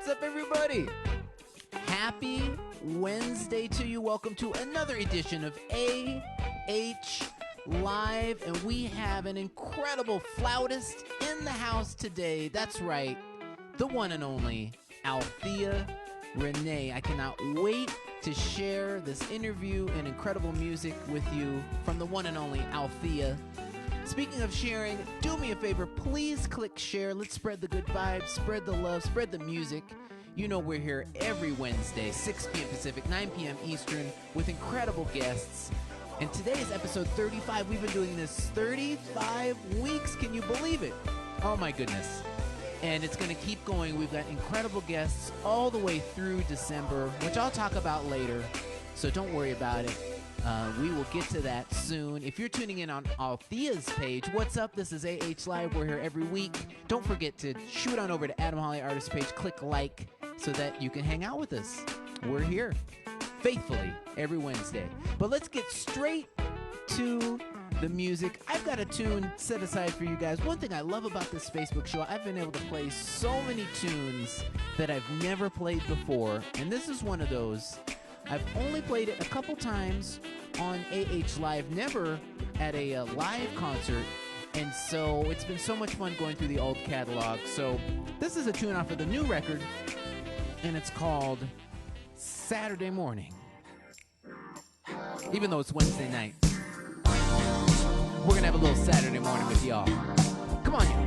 What's up, everybody? Happy Wednesday to you. Welcome to another edition of AH Live, and we have an incredible flautist in the house today. That's right, the one and only Althea Rene. I cannot wait to share this interview and incredible music with you from the one and only Althea. Speaking of sharing, do me a favor, please click share. Let's spread the good vibes, spread the love, spread the music. You know we're here every Wednesday, 6 p.m. Pacific, 9 p.m. Eastern, with incredible guests. And today is episode 35. We've been doing this 35 weeks. Can you believe it? Oh my goodness. And it's going to keep going. We've got incredible guests all the way through December, which I'll talk about later. So don't worry about it. We will get to that soon. If you're tuning in on Althea's page, what's up? This is AH Live. We're here every week. Don't forget to shoot on over to Adam Holly Artist page, click like, so that you can hang out with us. We're here faithfully every Wednesday. But let's get straight to the music. I've got a tune set aside for you guys. One thing I love about this Facebook show, I've been able to play so many tunes that I've never played before, and this is one of those. I've only played it a couple times on AH Live, never at a live concert, and so it's been so much fun going through the old catalog. So this is a tune off of the new record, and it's called Saturday Morning. Even though it's Wednesday night, we're gonna have a little Saturday morning with y'all. Come on, y'all.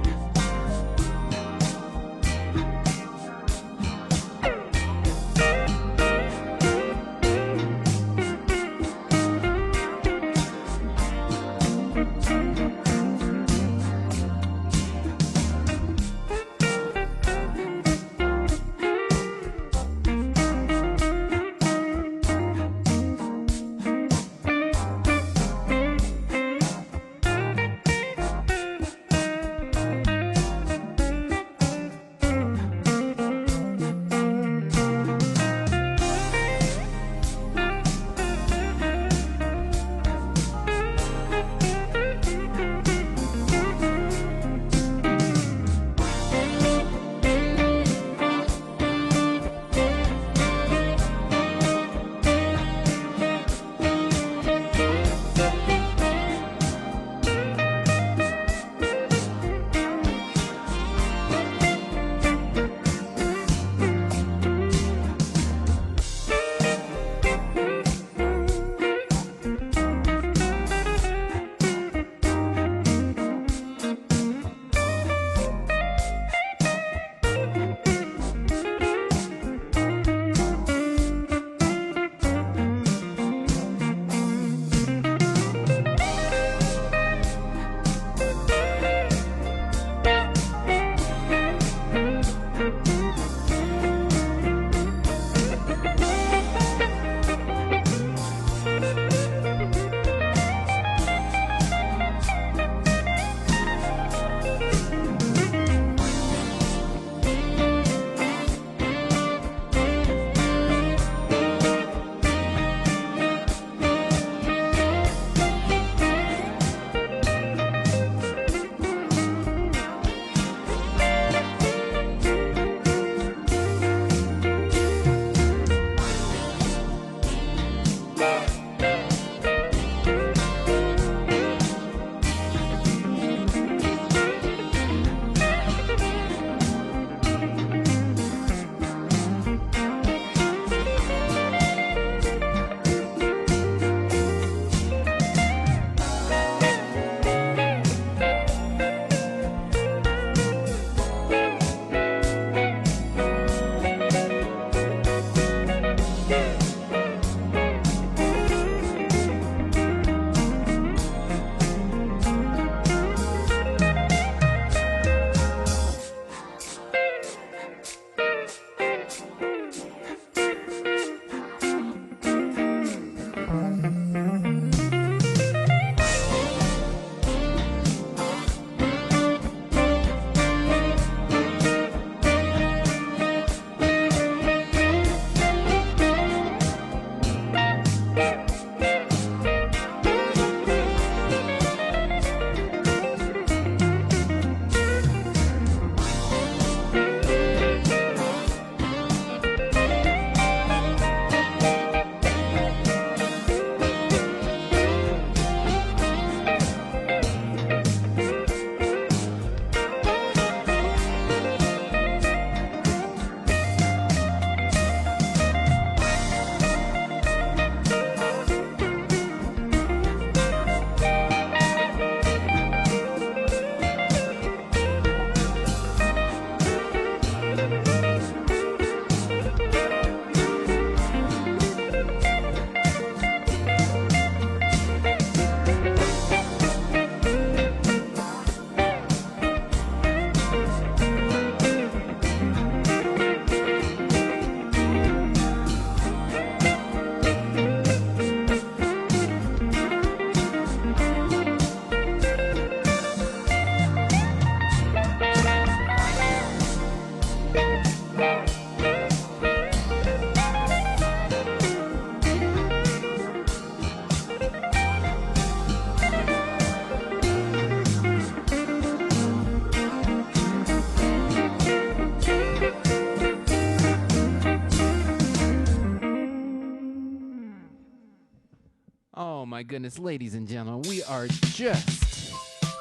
Oh my goodness, ladies and gentlemen, we are just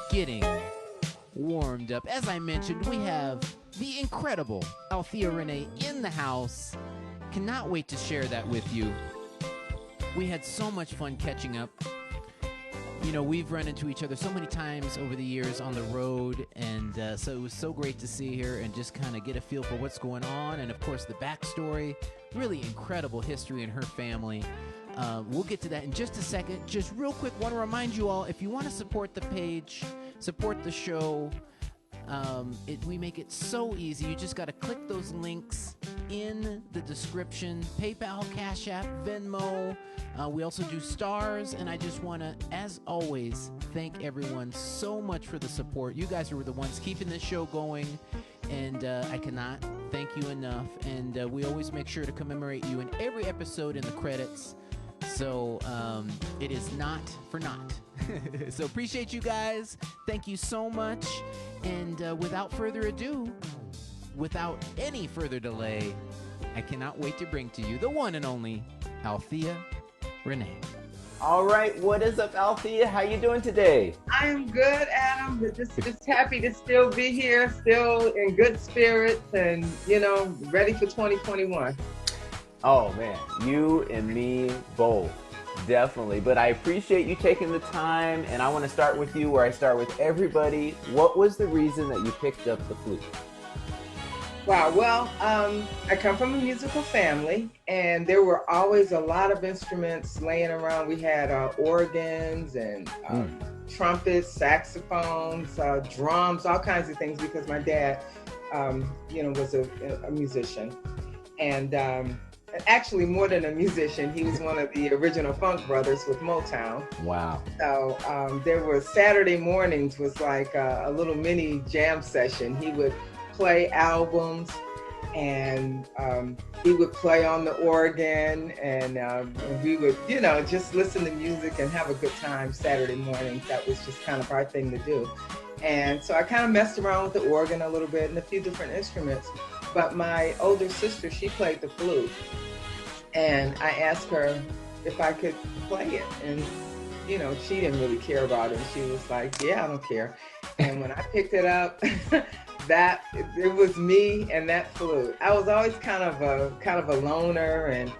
getting warmed up. As I mentioned, we have the incredible Althea Rene in the house. Cannot wait to share that with you. We had so much fun catching up. You know, we've run into each other so many times over the years on the road, and so it was so great to see her and just kind of get a feel for what's going on, and of course the backstory. Really incredible history in her family. We'll get to that in just a second. Just real quick, want to remind you all, if you want to support the page, support the show, we make it so easy. You just got to click those links in the description. PayPal, Cash App, Venmo. We also do stars, and I just want to, as always, thank everyone so much for the support. You guys are the ones keeping this show going, and I cannot thank you enough. And we always make sure to commemorate you in every episode in the credits. So it is not for naught. So appreciate you guys. Thank you so much. And without further ado, without any further delay, I cannot wait to bring to you the one and only Althea Rene. All right, what is up, Althea? How you doing today? I am good, Adam. Just happy to still be here, still in good spirits, and ready for 2021. Oh man, you and me both, definitely. But I appreciate you taking the time, and I want to start with you where I start with everybody. What was the reason that you picked up the flute? Wow, well, I come from a musical family, and there were always a lot of instruments laying around. We had organs and trumpets, saxophones, drums, all kinds of things, because my dad, was a musician. And actually, more than a musician, he was one of the original funk brothers with Motown. Wow. So there were Saturday mornings was like a little mini jam session. He would play albums, and he would play on the organ, and we would, just listen to music and have a good time Saturday mornings. That was just kind of our thing to do. And so I kind of messed around with the organ a little bit and a few different instruments. But my older sister, she played the flute, and I asked her if I could play it. And, she didn't really care about it. She was like, yeah, I don't care. And when I picked it up, it was me and that flute. I was always kind of a loner,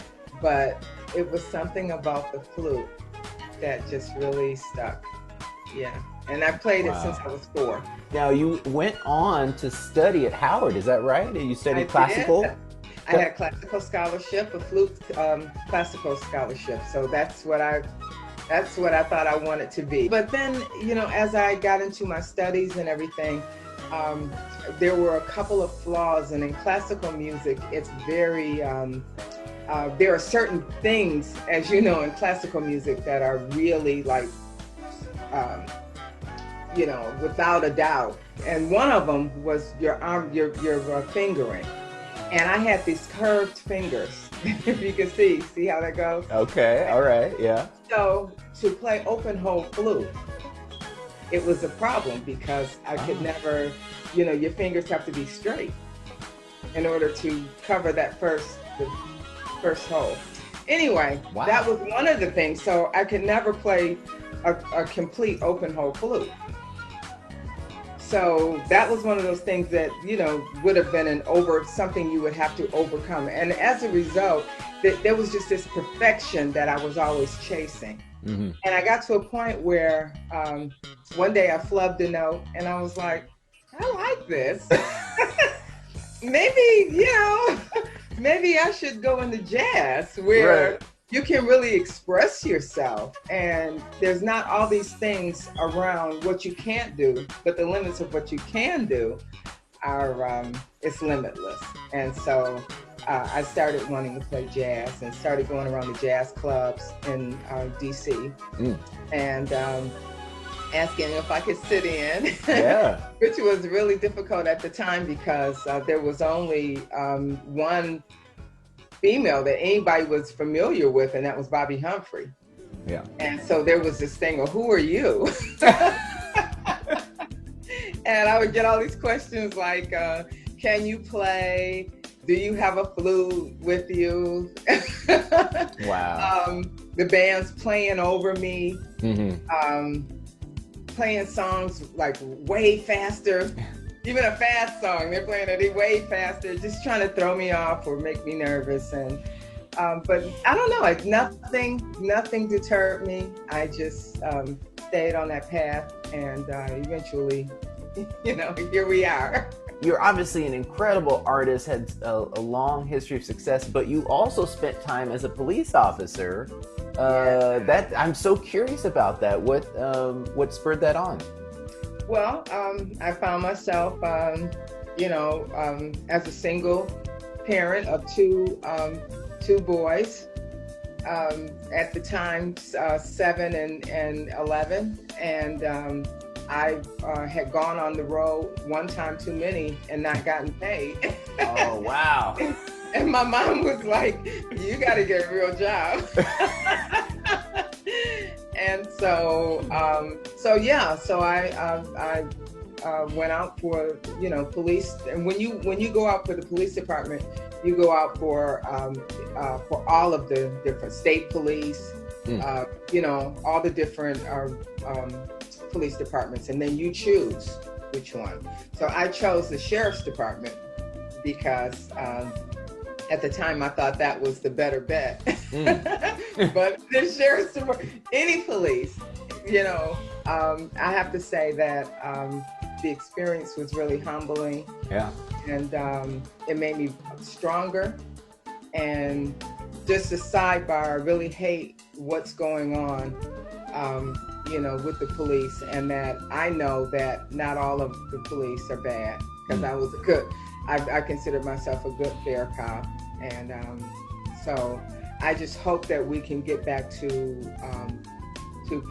but it was something about the flute that just really stuck. Yeah. And I played it since I was 4. Now, you went on to study at Howard, is that right? And you studied classical? I had a classical scholarship, a flute classical scholarship. So that's what I thought I wanted to be. But then, as I got into my studies and everything, there were a couple of flaws. And in classical music, it's very, there are certain things, as you know, in classical music that are really like, without a doubt. And one of them was your fingering. And I had these curved fingers, if you can see how that goes? Okay, all right, yeah. So to play open hole flute, it was a problem because I could never, your fingers have to be straight in order to cover the first hole. Anyway, That was one of the things. So I could never play a complete open hole flute. So that was one of those things that, would have been something you would have to overcome. And as a result, there was just this perfection that I was always chasing. Mm-hmm. And I got to a point where one day I flubbed a note and I was like, I like this. Maybe I should go into jazz where you can really express yourself, and there's not all these things around what you can't do, but the limits of what you can do are it's limitless. And so I started wanting to play jazz and started going around the jazz clubs in DC and asking if I could sit in, which was really difficult at the time because there was only one female that anybody was familiar with, and that was Bobby Humphrey. Yeah. And so there was this thing of, who are you? And I would get all these questions like, can you play? Do you have a flute with you? Wow. the band's playing over me, Mm-hmm. playing songs like way faster. Even a fast song, they're playing it way faster, just trying to throw me off or make me nervous. And but I don't know, like nothing deterred me. I just stayed on that path, and eventually, here we are. You're obviously an incredible artist, had a long history of success, but you also spent time as a police officer. That I'm so curious about that. What spurred that on? Well, I found myself, as a single parent of two boys. At the time, 7 and 11, and I had gone on the road one time too many and not gotten paid. Oh, wow. And my mom was like, "You got to get a real job." And so I went out for police. And when you go out for the police department, you go out for all of the different state police, all the different police departments, and then you choose which one. So I chose the sheriff's department because at the time I thought that was the better bet. But the sheriff's department, any police, I have to say that the experience was really humbling. Yeah. And it made me stronger. And just a sidebar, I really hate what's going on, with the police, and that I know that not all of the police are bad, because I was I consider myself a good fair cop. And so I just hope that we can get back to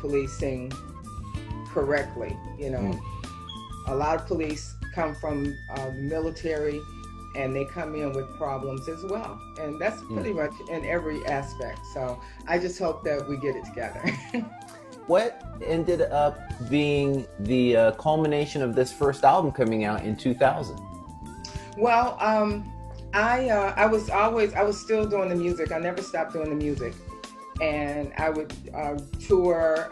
policing correctly. A lot of police come from the military, and they come in with problems as well. And that's pretty much in every aspect. So I just hope that we get it together. What ended up being the culmination of this first album coming out in 2000? Well, I was still doing the music. I never stopped doing the music. And I would tour.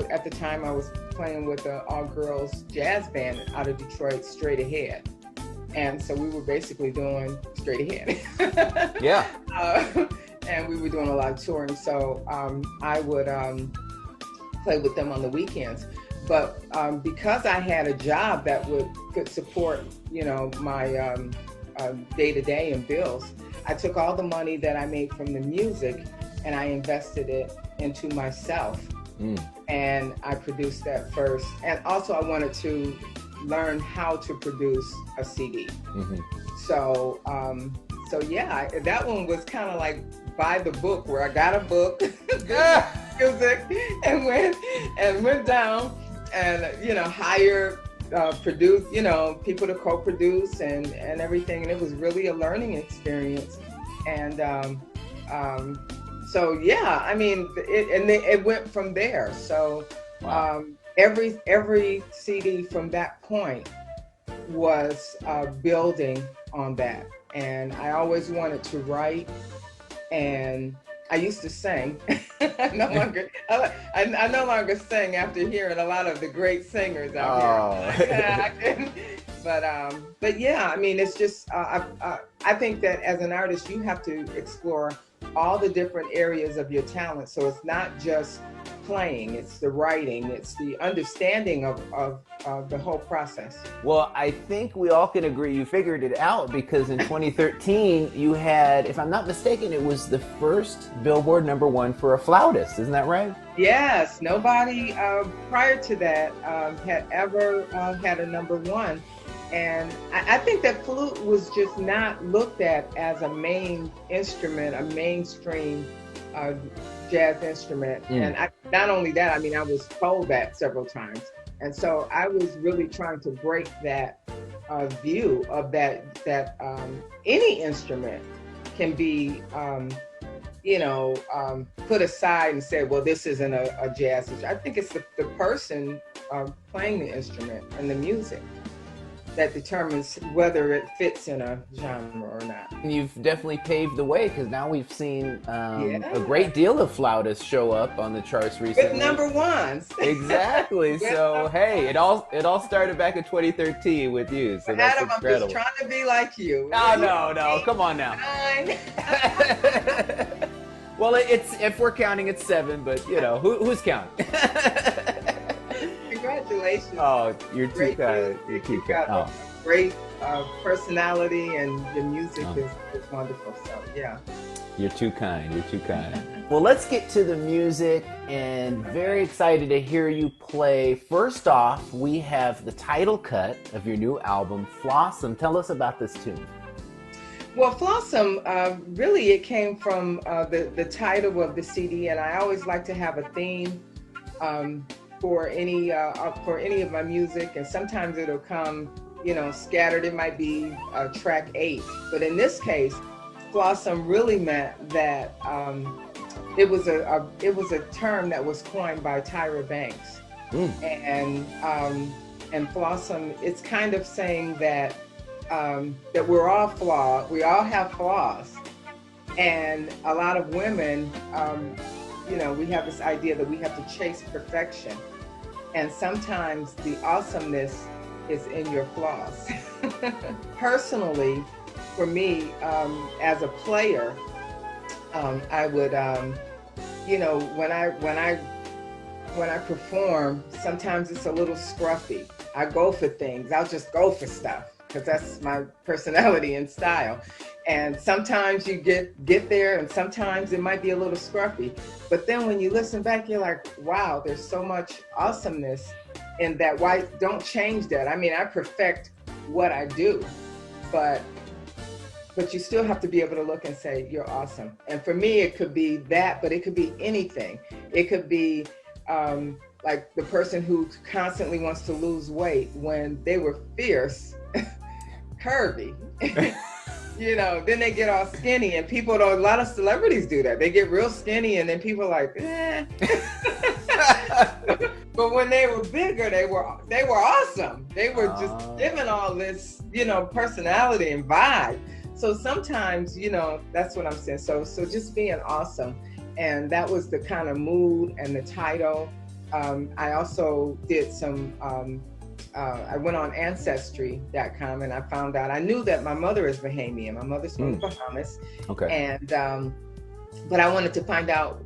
At the time I was playing with an all-girls jazz band out of Detroit, Straight Ahead. And so we were basically doing Straight Ahead. Yeah. And we were doing a lot of touring. So I would play with them on the weekends. But because I had a job that could support, my day-to-day and bills, I took all the money that I made from the music and I invested it into myself. And I produced that first. And also I wanted to learn how to produce a CD. So yeah, that one was kind of like by the book, where I got a book, music, and went down and hired produce, people to co-produce and everything. And it was really a learning experience. And so yeah, I mean, it went from there. So Wow. Every CD from that point was building on that. And I always wanted to write, and I used to sing. I no longer sing after hearing a lot of the great singers out here. But yeah, I mean, it's just I think that as an artist, you have to explore all the different areas of your talent. So it's not just playing, it's the writing, it's the understanding of the whole process. Well, I think we all can agree you figured it out, because in 2013 you had, if I'm not mistaken, it was the first Billboard #1 for a flautist. Isn't that right? Yes, nobody prior to that had ever had a #1. And I think that flute was just not looked at as a main instrument, a mainstream jazz instrument. And not only that, I mean, I was told that several times. And so I was really trying to break that view of that any instrument can be, put aside and say, well, this isn't a jazz instrument. I think it's the person playing the instrument and the music. that determines whether it fits in a genre or not. You've definitely paved the way because now we've seen Yeah. a great deal of flautists show up on the charts recently. With number ones. Exactly. So hey, it all started back in 2013 with you. So that's Adam, incredible. I'm just trying to be like you. No, come on now. 9. Well, it's if we're counting, it's 7, but you know who's counting? Congratulations. Oh, you're too Great kind. music. You're too You've got kind. a great personality, and the music is wonderful. So yeah. You're too kind. You're too kind. Well, let's get to the music, and very excited to hear you play. First off, we have the title cut of your new album, Flossom. Tell us about this tune. Well, Flossom, really it came from the title of the CD, and I always like to have a theme for any of my music, and sometimes it'll come, scattered. It might be track 8, but in this case, Flossom really meant that it was a term that was coined by Tyra Banks, and Flossom, it's kind of saying that that we're all flawed, we all have flaws, and a lot of women, we have this idea that we have to chase perfection, and sometimes the awesomeness is in your flaws. Personally, for me, as a player, I would, when I perform, sometimes it's a little scruffy. I go for things. I'll just go for stuff because that's my personality and style. And sometimes you get there, and sometimes it might be a little scruffy. But then when you listen back, you're like, wow, there's so much awesomeness in that. Why don't change that? I mean, I perfect what I do, but you still have to be able to look and say, you're awesome. And for me, it could be that, but it could be anything. It could be like the person who constantly wants to lose weight when they were fierce, curvy. Then they get all skinny, and a lot of celebrities do that. They get real skinny, and then people are like, eh. But when they were bigger, they were awesome. They were just given all this, personality and vibe. So sometimes, that's what I'm saying. So just being awesome. And that was the kind of mood and the title. I also did some, I went on Ancestry.com, and I found out, I knew that my mother is Bahamian. My mother's from the Bahamas. Okay. And, but I wanted to find out,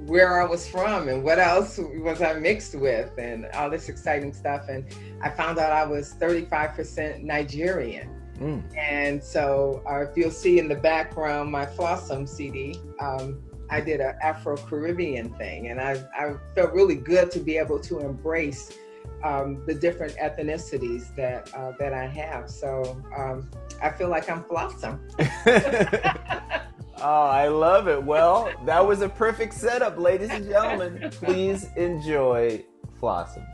where I was from and what else was I mixed with and all this exciting stuff. And I found out I was 35% Nigerian. And so if you'll see in the background, my Flossom CD, I did an Afro-Caribbean thing. And I felt really good to be able to embrace the different ethnicities that I have. So I feel like I'm Flossom. Oh, I love it. Well, that was a perfect setup, ladies and gentlemen. Please enjoy Flossom.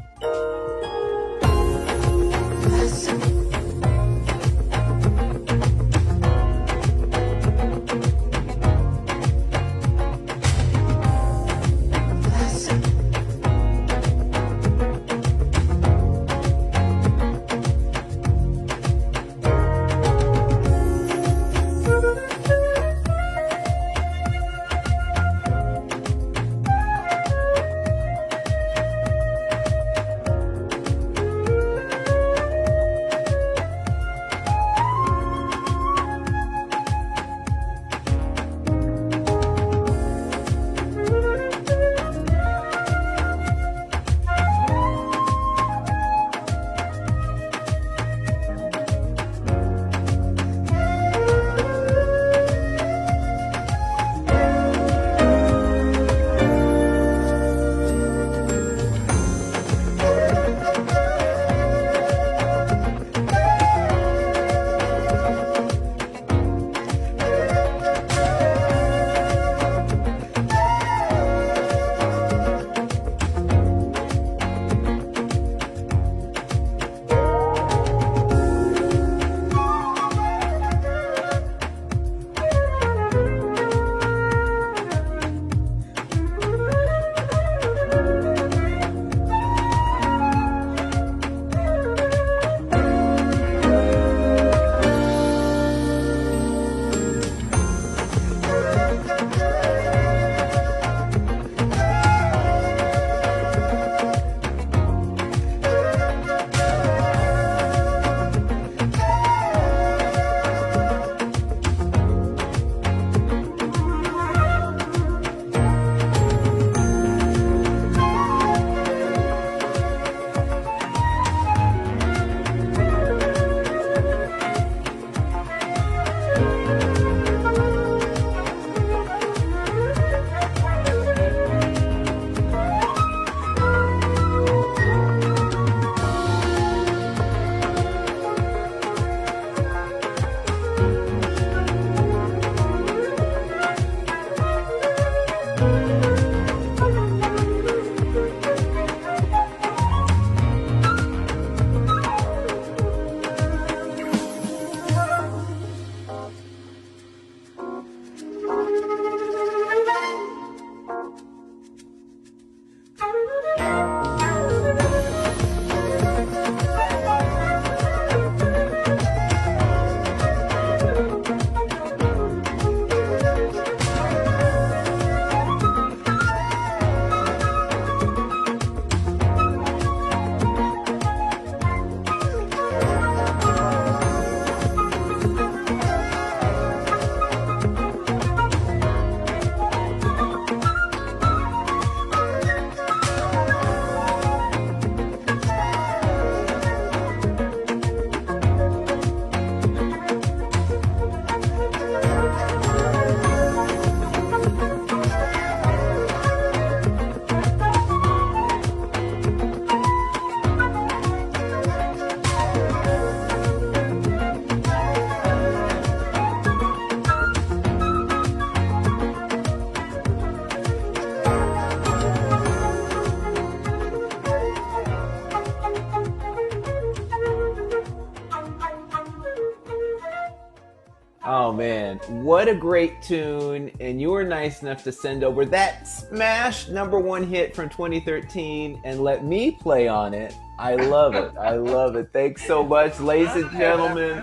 Oh man, what a great tune. And you were nice enough to send over that smash #1 hit from 2013 and let me play on it. I love it. I love it. Thanks so much, ladies and gentlemen.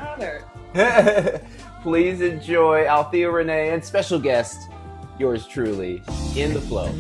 Please enjoy Althea Rene and special guest, yours truly, In the Flow.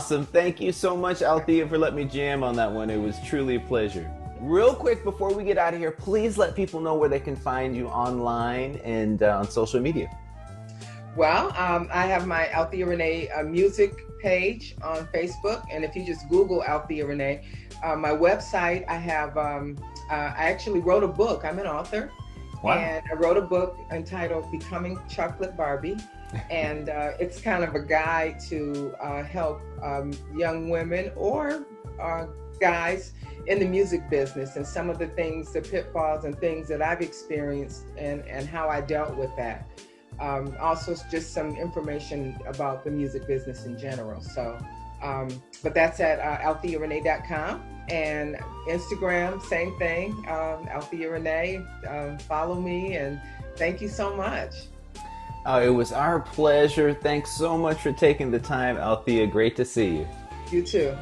Awesome. Thank you so much, Althea, for letting me jam on that one. It was truly a pleasure. Real quick, before we get out of here, please let people know where they can find you online and on social media. Well, I have my Althea Rene music page on Facebook, and if you just Google Althea Rene, my website, I have, I actually wrote a book. I'm an author. Wow. And I wrote a book entitled Becoming Chocolate Barbie. And it's kind of a guide to help young women or guys in the music business, and some of the things, the pitfalls and things that I've experienced and how I dealt with that. Also just some information about the music business in general. So, but that's at althearene.com, and Instagram, same thing, Althea Rene. Follow me, and thank you so much. It was our pleasure. Thanks so much for taking the time, Althea. Great to see you. You too.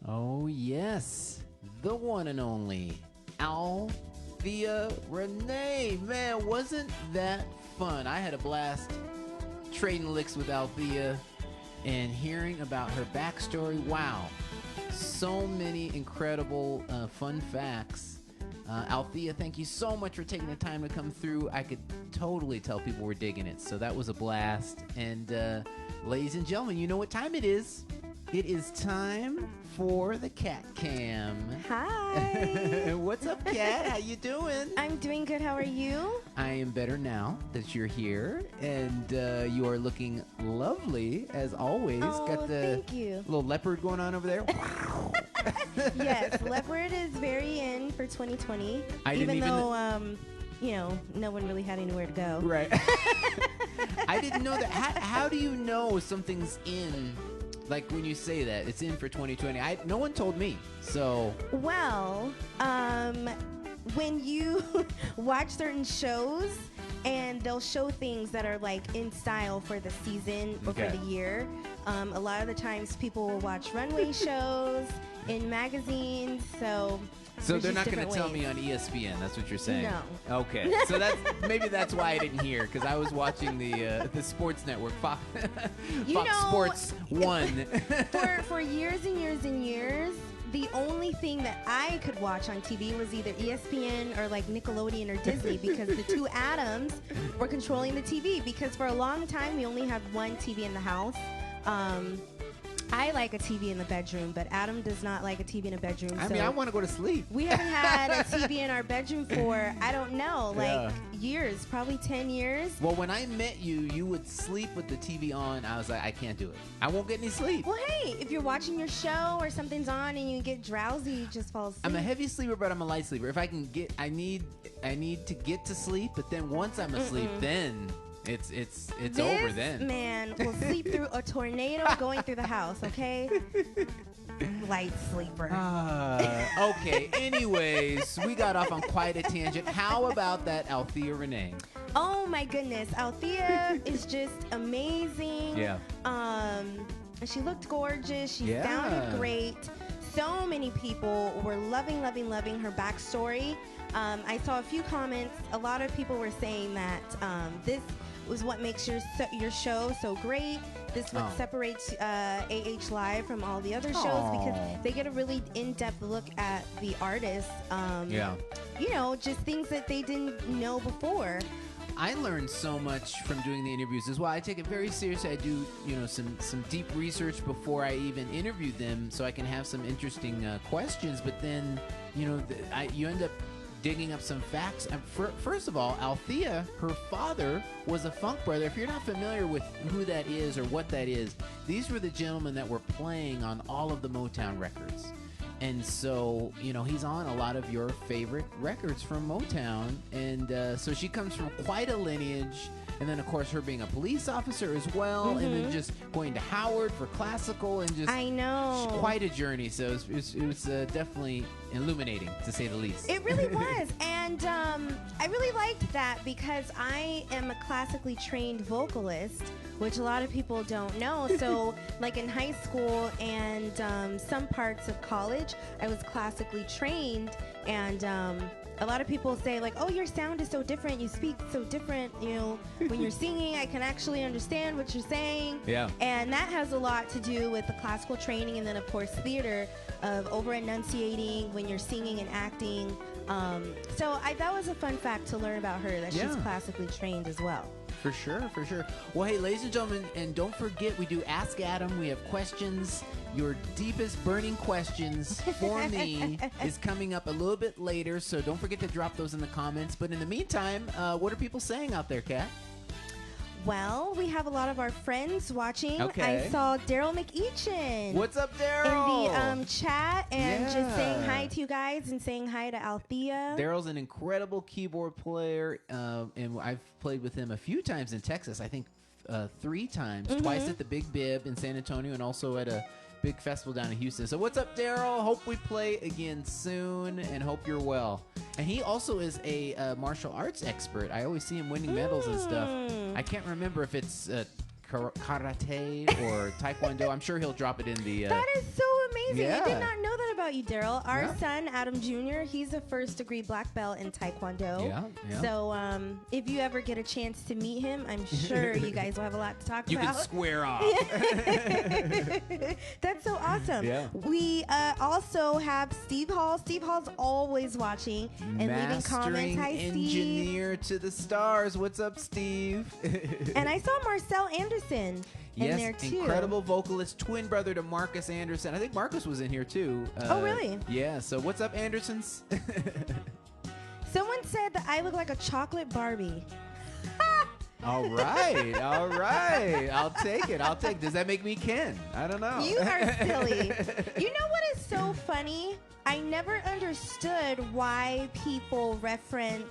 Oh, yes. The one and only Althea Rene. Man, wasn't that fun? I had a blast trading licks with Althea and hearing about her backstory. Wow. So many incredible fun facts. Althea, thank you so much for taking the time to come through. I could totally tell people were digging it, so that was a blast. And ladies and gentlemen, you know what time it is. It is time for the Cat Cam. Hi. What's up, Cat? How you doing? I'm doing good. How are you? I am better now that you're here, and you are looking lovely as always. Oh, Got the thank you. little leopard going on over there. Wow. Yes, leopard is very in for 2020. I didn't even even though, you know, no one really had anywhere to go. Right. I didn't know that. How do you know something's in? Like when you say that it's in for 2020, no one told me. So well, when you watch certain shows and they'll show things that are like in style for the season or Okay. for the year, a lot of the times people will watch runway shows in magazines. So there's they're just not going to different tell ways. me on ESPN. That's what you're saying. No. Okay. So that's why I didn't hear, because I was watching the sports network, Fox You know, Sports 1. For years and years and years, the only thing that I could watch on TV was either ESPN or like Nickelodeon or Disney, because the two Adams were controlling the TV. Because for a long time we only had one TV in the house. I like a TV in the bedroom, but Adam does not like a TV in a bedroom. I so mean, I want to go to sleep. we haven't had a TV in our bedroom for, I don't know, like Yeah. years, probably 10 years. Well, when I met you, you would sleep with the TV on. I was like, I can't do it. I won't get any sleep. Well, hey, if you're watching your show or something's on and you get drowsy, you just fall asleep. I'm a heavy sleeper, but I'm a light sleeper. If I can get, I need to get to sleep. But then once I'm asleep, then it's over. Then This man will sleep through a tornado going through the house, okay? Light sleeper. Okay. Anyways, we got off on quite a tangent. How about that Althea Rene? Oh my goodness, Althea is just amazing. Yeah. She looked gorgeous. She Yeah. sounded great. So many people were loving her backstory. I saw a few comments. A lot of people were saying that this was what makes your show so great. This what separates AH Live from all the other shows, because they get a really in-depth look at the artists. Yeah. You know, just things that they didn't know before. I learned so much from doing the interviews as well. I take it very seriously. I do, some deep research before I even interview them, so I can have some interesting questions. But then, you end up digging up some facts. First of all, Althea, her father was a funk brother. If you're not familiar with who that is or what that is, these were the gentlemen that were playing on all of the Motown records. And so, he's on a lot of your favorite records from Motown. And so she comes from quite a lineage. And then, of course, her being a police officer as well. And then just going to Howard for classical and just... I know. Quite a journey. So it was definitely illuminating, to say the least. It really was. And I really liked that, because I am a classically trained vocalist, which a lot of people don't know. So, like in high school and some parts of college, I was classically trained, and a lot of people say, like, oh, your sound is so different, you speak so different, you know, when you're singing, I can actually understand what you're saying. Yeah. And that has a lot to do with the classical training, and then, of course, theater, of over-enunciating when you're singing and acting. So that was a fun fact to learn about her, that she's classically trained as well. For sure, for sure. Well, hey, ladies and gentlemen, and don't forget, we do Ask Adam. We have questions. Your deepest burning questions for me is coming up a little bit later, so don't forget to drop those in the comments. But in the meantime, what are people saying out there, Kat? Well, we have a lot of our friends watching. Okay. I saw Daryl McEachin. What's up, Daryl? In the chat, and just saying hi to you guys and saying hi to Althea. Daryl's an incredible keyboard player, and I've played with him a few times in Texas. I think 3 times, twice at the Big Bib in San Antonio, and also at a big festival down in Houston. So what's up, Daryl? Hope we play again soon, and hope you're well. And he also is a martial arts expert. I always see him winning medals and stuff. I can't remember if it's karate or taekwondo. I'm sure he'll drop it in the... That is so amazing. Yeah. I did not know that about you, Daryl. Our son, Adam Jr., he's a first-degree black belt in taekwondo. Yeah. So if you ever get a chance to meet him, I'm sure you guys will have a lot to talk You about. can square off. That's so awesome. Yeah. We also have Steve Hall. Steve Hall's always watching and leaving comments. Hi, Steve. Engineer to the stars. What's up, Steve? And I saw Marcel Anderson in there too. Incredible vocalist, twin brother to Marcus Anderson. I think Marcus was in here too. Oh, really? Yeah. So what's up, Andersons? Someone said that I look like a chocolate Barbie. All right. I'll take it. Does that make me Ken? I don't know. You are silly. You know what is so funny? I never understood why people reference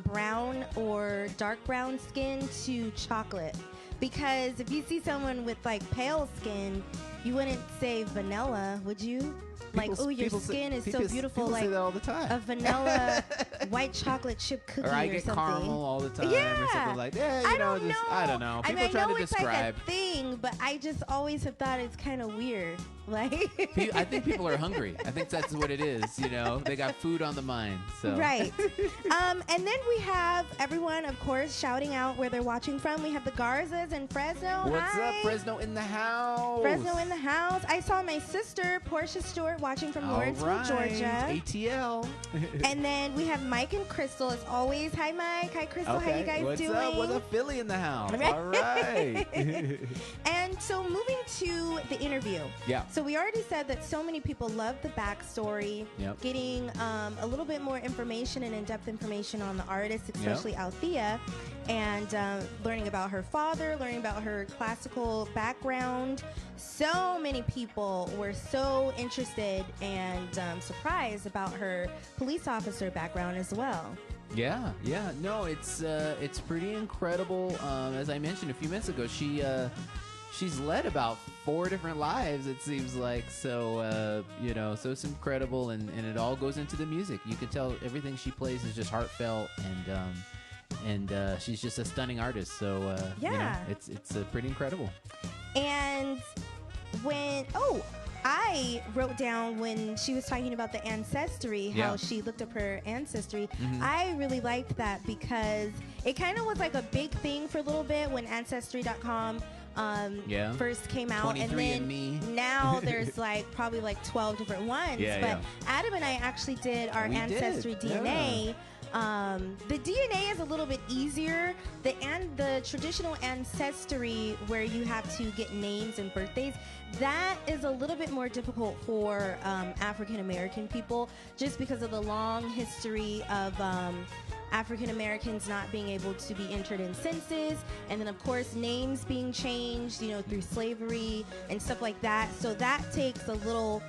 brown or dark brown skin to chocolate. Because if you see someone with like pale skin, you wouldn't say vanilla, would you? Like, oh, your skin is so beautiful, people like say that all the time. a vanilla white chocolate chip cookie or something. Or I get caramel all the time, Yeah. or something like that. I don't know. I don't know. People I trying know to it's describe. like a thing, but I just always have thought it's kind of weird. Like, I think people are hungry. I think that's what it is. You know, they got food on the mind. So right. And then we have everyone, of course, shouting out where they're watching from. We have the Garzas in Fresno. What's Hi. up, Fresno in the house? Fresno in the house. I saw my sister, Portia Stewart, watching from Lawrenceville, Georgia. ATL. And then we have Mike and Crystal as always. Hi, Mike. Hi, Crystal. How you guys doing? What's up, Philly in the house? Right. All right. And so moving to the interview. Yeah. So we already said that so many people love the backstory, getting a little bit more information and in-depth information on the artist, especially Althea, and learning about her father, learning about her classical background. So many people were so interested and surprised about her police officer background as well. Yeah. No, it's pretty incredible. As I mentioned a few minutes ago, she's led about 4 different lives, it seems like. So, so it's incredible, and it all goes into the music. You can tell everything she plays is just heartfelt, and she's just a stunning artist. So, it's pretty incredible. And I wrote down when she was talking about the ancestry, how she looked up her ancestry. I really liked that because it kind of was like a big thing for a little bit when Ancestry.com first came out, and then now there's like probably like 12 different ones. But Adam and I actually did our Ancestry DNA. The DNA is a little bit easier. The traditional ancestry, where you have to get names and birthdays, that is a little bit more difficult for African American people, just because of the long history of African Americans not being able to be entered in census, and then of course names being changed, through slavery and stuff like that. So that takes a little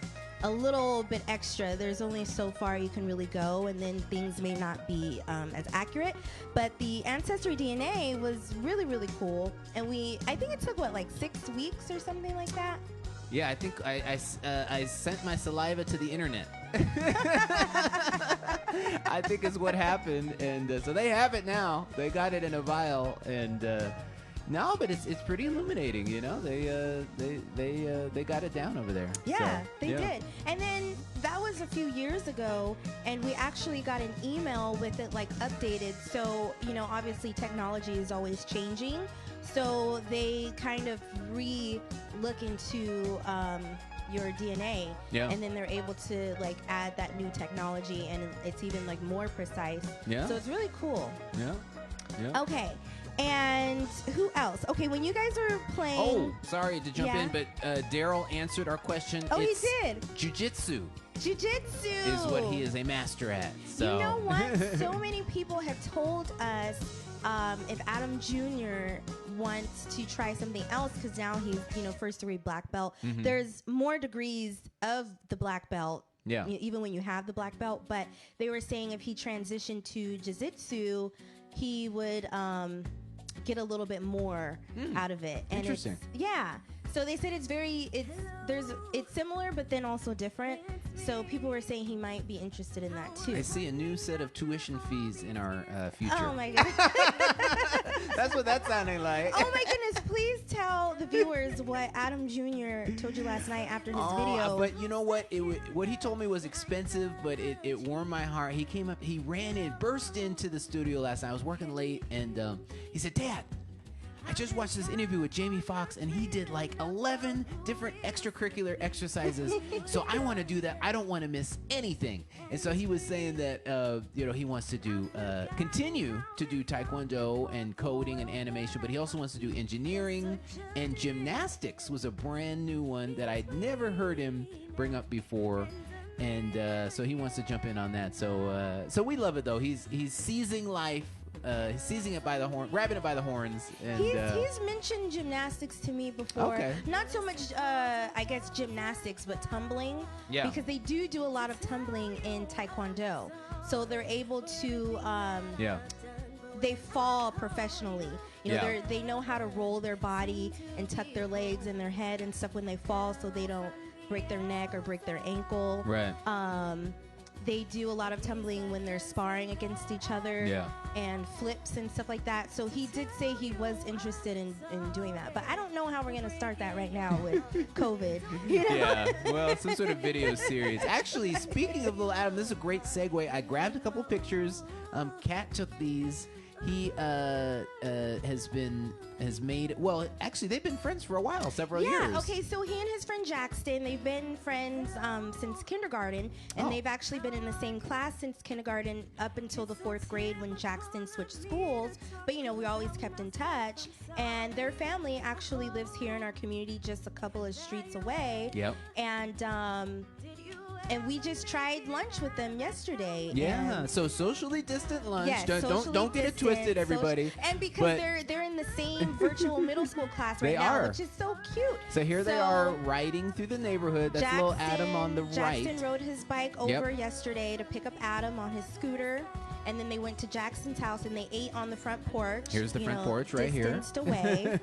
bit extra. There's only so far you can really go, and then things may not be as accurate. But the Ancestry DNA was really, really cool, and I think it took like 6 weeks or something like that. Yeah, I think I sent my saliva to the internet. I think is what happened, and so they have it now. They got it in a vial, and No, but it's pretty illuminating. You know, they got it down over there. Yeah, So, they did. And then that was a few years ago, and we actually got an email with it like updated. So, you know, obviously technology is always changing. So they kind of look into your DNA, and then they're able to like add that new technology, and it's even like more precise. Yeah. So it's really cool. Yeah. Yeah. Okay. And who else? Okay, when you guys were playing. Oh, sorry to jump in, but Daryl answered our question. Oh, it's he did. Jiu-jitsu. Jiu-jitsu Is what he is a master at. So. You know what? So many people have told us if Adam Jr. wants to try something else, because now he's, you know, first degree black belt. Mm-hmm. There's more degrees of the black belt. Yeah. Even when you have the black belt, but they were saying if he transitioned to jiu-jitsu, he would get a little bit more out of it. And Interesting. So they said it's similar, but then also different. So people were saying he might be interested in that too. I see a new set of tuition fees in our future. Oh my goodness. That's what that sounded like. Oh my goodness, please tell the viewers what Adam Jr. told you last night after his video. But you know what? What he told me was expensive, but it warmed my heart. He came up, he burst into the studio last night. I was working late, and he said, "Dad, I just watched this interview with Jamie Foxx, and he did like 11 different extracurricular exercises. So I want to do that. I don't want to miss anything." And so he was saying that, you know, he wants to continue to do taekwondo and coding and animation, but he also wants to do engineering, and gymnastics was a brand new one that I'd never heard him bring up before. And so he wants to jump in on that. So we love it though. He's seizing life. He's seizing it by the horn, grabbing it by the horns. And, he's mentioned gymnastics to me before. Okay. Not so much, I guess, gymnastics, but tumbling. Yeah. Because they do a lot of tumbling in Taekwondo. So they're able to, they fall professionally. You know, they know how to roll their body and tuck their legs and their head and stuff when they fall, so they don't break their neck or break their ankle. Right. They do a lot of tumbling when they're sparring against each other, and flips and stuff like that. So he did say he was interested in doing that. But I don't know how we're going to start that right now with COVID. You know? Yeah, well, some sort of video series. Actually, speaking of Little Adam, this is a great segue. I grabbed a couple pictures. Kat took these. He has made, well, actually they've been friends for a while, several years. Yeah, okay, so he and his friend Jackson, they've been friends since kindergarten, and they've actually been in the same class since kindergarten up until the 4th grade when Jackson switched schools. But you know, we always kept in touch, and their family actually lives here in our community just a couple of streets away. Yep. And we just tried lunch with them yesterday. Yeah, so socially distant lunch. Yes, Don't get it twisted, everybody. And because they're in the same virtual middle school class right now, which is so cute. So here they are riding through the neighborhood. That's little Adam on the right. Jackson rode his bike over yesterday to pick up Adam on his scooter. And then they went to Jackson's house and they ate on the front porch. Here's the front porch right here. Distanced away.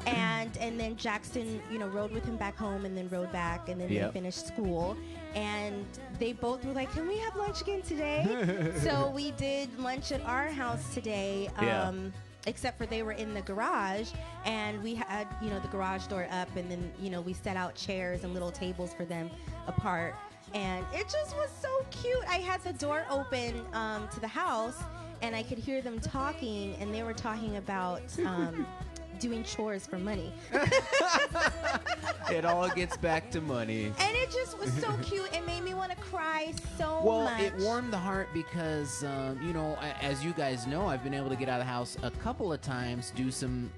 and then Jackson, you know, rode with him back home and then rode back, and then they finished school. And they both were like, "Can we have lunch again today?" So we did lunch at our house today. Except for they were in the garage, and we had, you know, the garage door up, and then, you know, we set out chairs and little tables for them apart. And it just was so cute. I had the door open to the house, and I could hear them talking, and they were talking about doing chores for money. It all gets back to money. And it just was so cute. It made me want to cry so much. Well, it warmed the heart because, you know, as you guys know, I've been able to get out of the house a couple of times, do some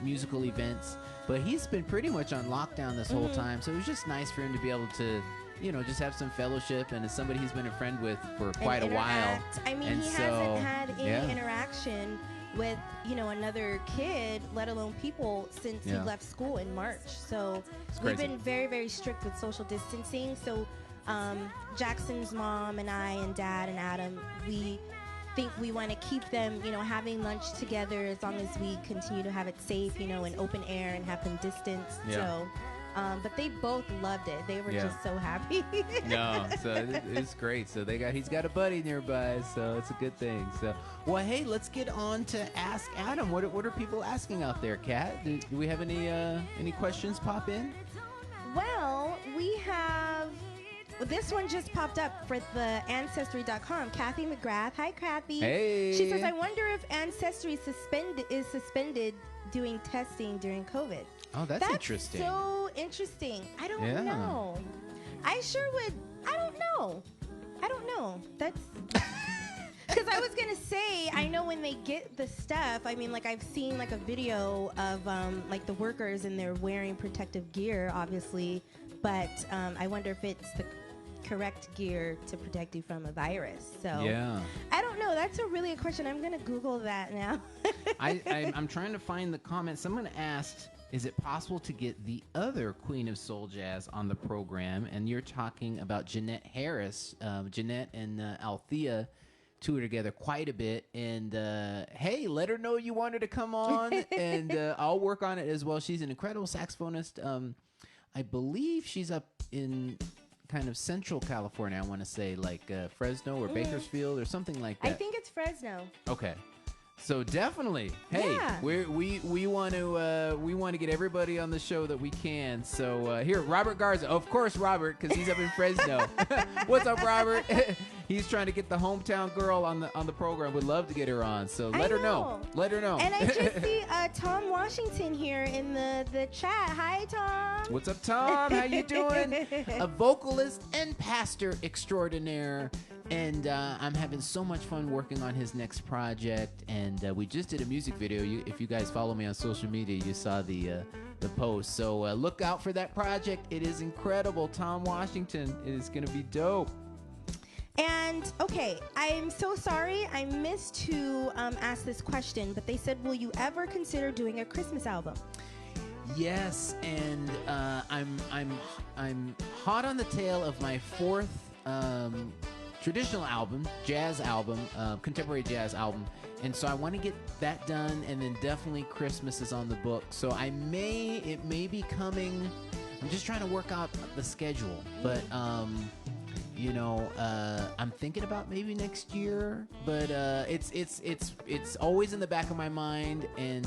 musical events, but he's been pretty much on lockdown this whole time. So it was just nice for him to be able to, you know, just have some fellowship, and as somebody he's been a friend with for quite a while. I mean, he hasn't had any interaction with, you know, another kid, let alone people, since he left school in March. So we've been very, very strict with social distancing. So Jackson's mom and I and dad and Adam, we think we want to keep them, you know, having lunch together as long as we continue to have it safe, you know, in open air and have them distanced. So But they both loved it. They were just so happy. No, so it's great. So he's got a buddy nearby, so it's a good thing. So, well, hey, let's get on to Ask Adam. What are people asking out there, Kat? Do we have any questions pop in? Well, we have. This one just popped up for the Ancestry.com. Kathy McGrath. Hi, Kathy. Hey. She says, I wonder if Ancestry is suspended doing testing during COVID. Oh, that's interesting. So interesting. I don't know. I sure would. I don't know. That's because I was gonna say, I know when they get the stuff. I mean, like I've seen like a video of like the workers and they're wearing protective gear, obviously, but I wonder if it's the correct gear to protect you from a virus. So I don't know. That's a really good question. I'm gonna Google that now. I'm trying to find the comment. Someone asked, is it possible to get the other Queen of Soul Jazz on the program? And you're talking about Jeanette Harris. Jeanette and Althea tour together quite a bit. And hey, let her know you want her to come on, and I'll work on it as well. She's an incredible saxophonist. I believe she's up in kind of Central California, I want to say, like Fresno or Bakersfield or something like that. I think it's Fresno. Okay. So definitely, hey, we want to get everybody on the show that we can. So here, Robert Garza, of course, Robert, because he's up in Fresno. What's up, Robert? He's trying to get the hometown girl on the program. Would love to get her on. So let her know. Let her know. And I just see Tom Washington here in the chat. Hi, Tom. What's up, Tom? How you doing? A vocalist and pastor extraordinaire. And I'm having so much fun working on his next project. And we just did a music video. If you guys follow me on social media, you saw the post. So look out for that project. It is incredible. Tom Washington. It is going to be dope. And, okay, I'm so sorry I missed to ask this question, but they said, will you ever consider doing a Christmas album? Yes, and I'm hot on the tail of my fourth traditional album, jazz album, contemporary jazz album, and so I want to get that done, and then definitely Christmas is on the book. So it may be coming. I'm just trying to work out the schedule, but I'm thinking about maybe next year, but it's always in the back of my mind, and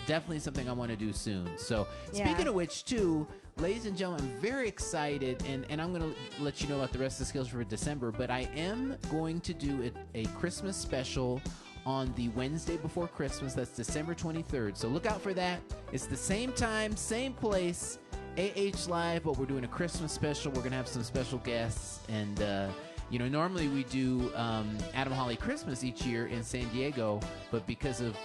definitely something I want to do soon. So speaking of which, too, ladies and gentlemen, I'm very excited, and I'm going to let you know about the rest of the skills for December, but I am going to do a Christmas special on the Wednesday before Christmas. That's December 23rd. So look out for that. It's the same time, same place, AH Live, but we're doing a Christmas special. We're going to have some special guests. And, normally we do Adam Holly Christmas each year in San Diego, but because of,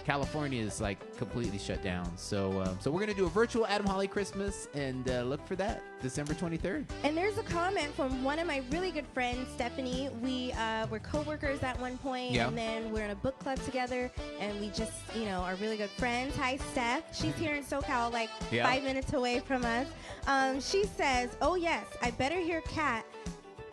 California is like completely shut down. So we're going to do a virtual Adam Holly Christmas, and look for that December 23rd. And there's a comment from one of my really good friends, Stephanie. We were co-workers at one point, and then we're in a book club together, and we just, are really good friends. Hi, Steph. She's here in SoCal, like 5 minutes away from us. She says, oh, yes, I better hear Kat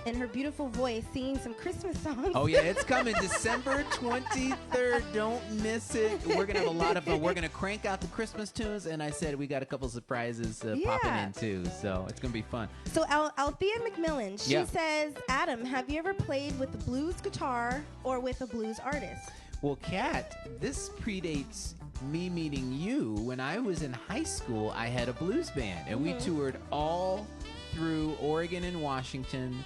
and her beautiful voice singing some Christmas songs. Oh, yeah, it's coming December 23rd. Don't miss it. We're going to have a lot of fun. We're going to crank out the Christmas tunes, and I said we got a couple surprises popping in, too, so it's going to be fun. So Althea McMillan, she says, Adam, have you ever played with the blues guitar or with a blues artist? Well, Kat, this predates me meeting you. When I was in high school, I had a blues band, and we toured all through Oregon and Washington.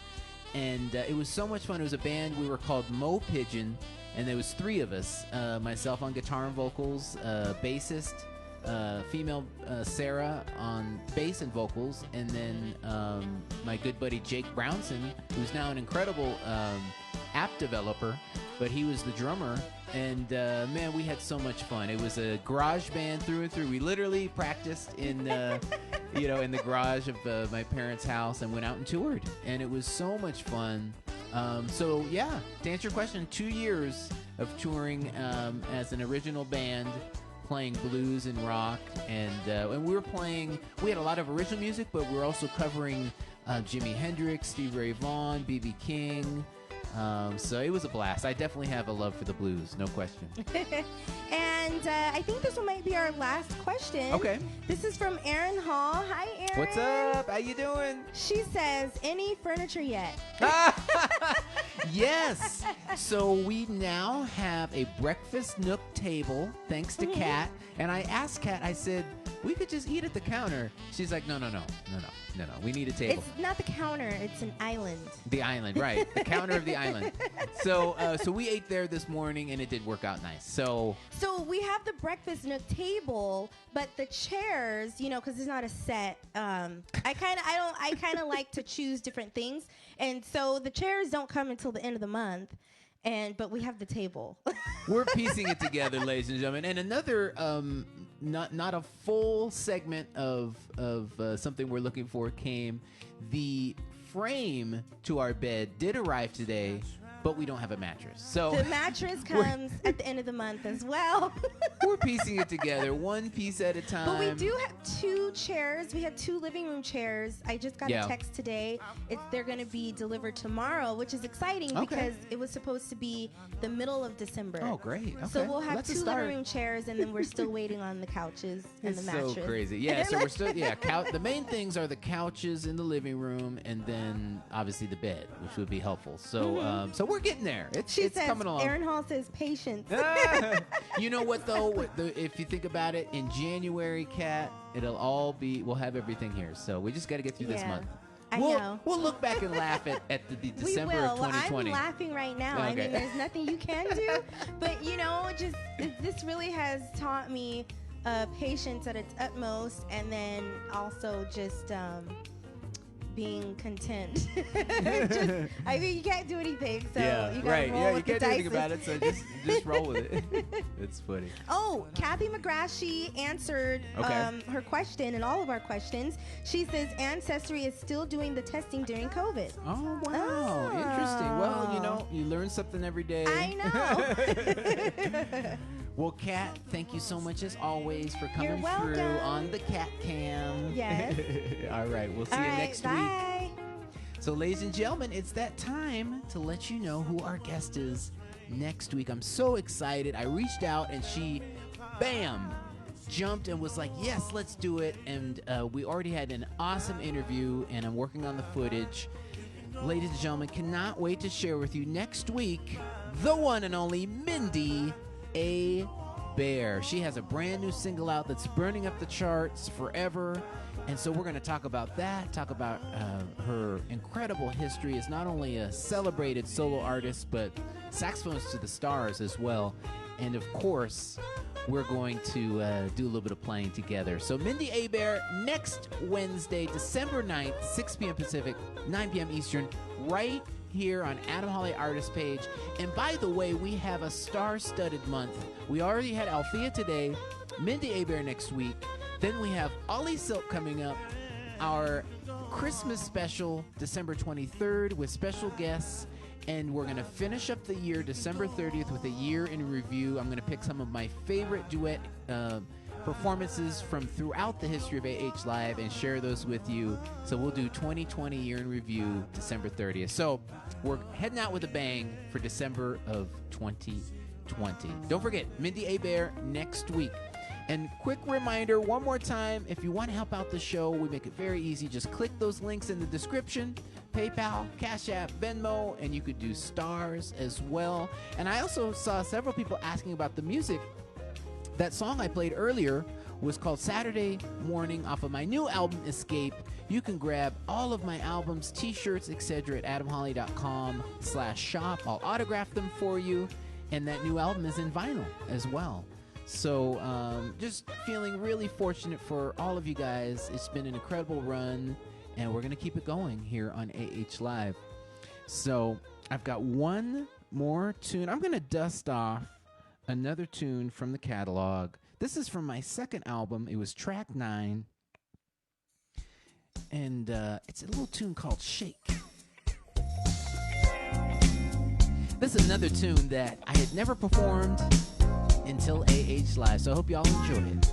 And it was so much fun. It was a band. We were called Mo Pigeon, and there was 3 of us. Myself on guitar and vocals, bassist, female Sarah on bass and vocals, and then my good buddy Jake Brownson, who's now an incredible app developer, but he was the drummer. And man, we had so much fun. It was a garage band through and through. We literally practiced in in the garage of my parents' house and went out and toured. And it was so much fun. So yeah, to answer your question, 2 years of touring as an original band, playing blues and rock, and we were playing. We had a lot of original music, but we were also covering Jimi Hendrix, Stevie Ray Vaughan, B.B. King. So it was a blast. I definitely have a love for the blues, no question. And And I think this one might be our last question. Okay. This is from Erin Hall. Hi, Erin. What's up? How you doing? She says, any furniture yet? Yes. So we now have a breakfast nook table, thanks to Kat. And I asked Kat, I said, we could just eat at the counter. She's like, no. We need a table. It's not the counter. It's an island. The island, right. The counter of the island. So we ate there this morning, and it did work out nice. So we have the breakfast nook table, but the chairs, because it's not a set. I kind of like to choose different things, and so the chairs don't come until the end of the month. But we have the table. We're piecing it together, ladies and gentlemen. And another, not a full segment of something we're looking for came. The frame to our bed did arrive today, but we don't have a mattress. So the mattress comes at the end of the month as well. We're piecing it together, one piece at a time. But we do have 2 chairs. We have 2 living room chairs. I just got a text today. They're going to be delivered tomorrow, which is exciting because it was supposed to be the middle of December. Oh, great. Okay. So we'll have 2 living room chairs, and then we're still waiting on the couches and the mattress. It's so crazy. Yeah, so we're still, the main things are the couches in the living room, and then obviously the bed, which would be helpful. So so we're getting there. It's coming along. Erin Hall says patience. You know what, though? If you think about it, in January, Kat, we'll have everything here. So we just got to get through this month. I know. We'll look back and laugh at the December of 2020. Well, I'm laughing right now. Okay. I mean, there's nothing you can do. But, this really has taught me patience at its utmost, and then also just being content. I mean, you can't do anything, so you gotta roll with the dice. You can't do anything about it, so just roll with it. It's funny. Oh, Kathy McGrath, answered her question and all of our questions. She says Ancestry is still doing the testing during COVID. Oh, wow. Interesting. Well, you learn something every day. I know. Well, Kat, thank you so much as always for coming You're through welcome. on the Cat Cam. Yes. All right, we'll see you next bye. week. So, ladies and gentlemen, it's that time to let you know who our guest is next week. I'm so excited. I reached out and she, bam, jumped and was like, yes, let's do it. And we already had an awesome interview, and I'm working on the footage. Ladies and gentlemen, cannot wait to share with you next week the one and only Mindy A. Bear. She has a brand new single out that's burning up the charts forever. And so we're going to talk about that, talk about her incredible history as not only a celebrated solo artist, but saxophones to the stars as well. And of course, we're going to do a little bit of playing together. So Mindy A. Bear next Wednesday, December 9th, 6 p.m. Pacific, 9 p.m. Eastern, right here on Adam Holly Artist page. And by the way, we have a star-studded month. We already had Althea today, Mindy A. Bear next week. Then we have Ollie Silk coming up, our Christmas special, December 23rd, with special guests. And we're going to finish up the year, December 30th, with a year in review. I'm going to pick some of my favorite duet performances from throughout the history of AH Live and share those with you. So we'll do 2020 year in review, December 30th. So we're heading out with a bang for December of 2020. Don't forget, Mindy A. Bear next week. And quick reminder, one more time, if you want to help out the show, we make it very easy. Just click those links in the description, PayPal, Cash App, Venmo, and you could do stars as well. And I also saw several people asking about the music. That song I played earlier was called Saturday Morning off of my new album, Escape. You can grab all of my albums, t-shirts, etc. at adamholly.com/shop. I'll autograph them for you. And that new album is in vinyl as well. So just feeling really fortunate for all of you guys. It's been an incredible run, and we're going to keep it going here on AH Live. So I've got one more tune. I'm going to dust off another tune from the catalog. This is from my second album. It was track 9, and it's a little tune called Shake. This is another tune that I had never performed until AH Live, so I hope y'all enjoy it.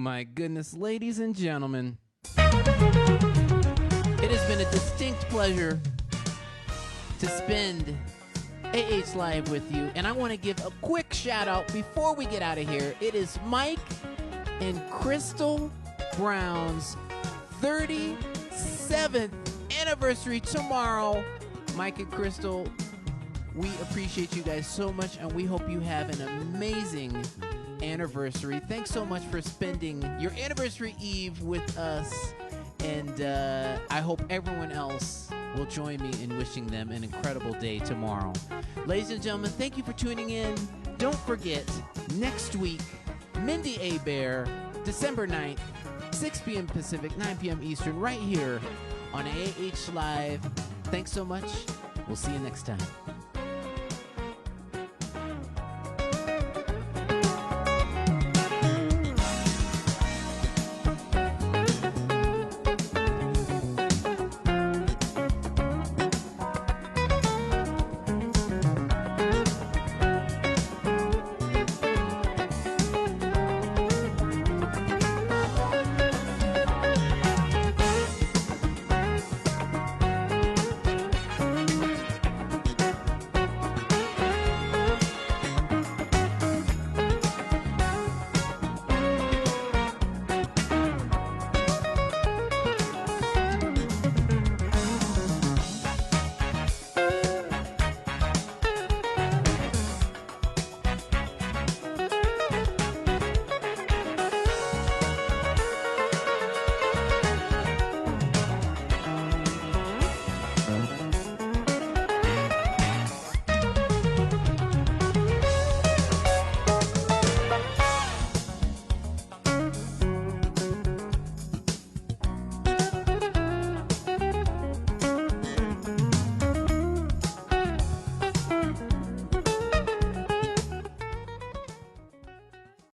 my goodness, ladies and gentlemen, it has been a distinct pleasure to spend AH Live with you, and I want to give a quick shout out before we get out of here. It is Mike and Crystal Brown's 37th anniversary tomorrow. Mike and Crystal, we appreciate you guys so much, and we hope you have an amazing anniversary. Thanks so much for spending your anniversary eve with us, and I hope everyone else will join me in wishing them an incredible day tomorrow. Ladies and gentlemen, thank you for tuning in. Don't forget, next week, Mindy Abear, December 9th, 6 p.m. Pacific, 9 p.m. Eastern, right here on AH Live. Thanks so much. We'll see you next time.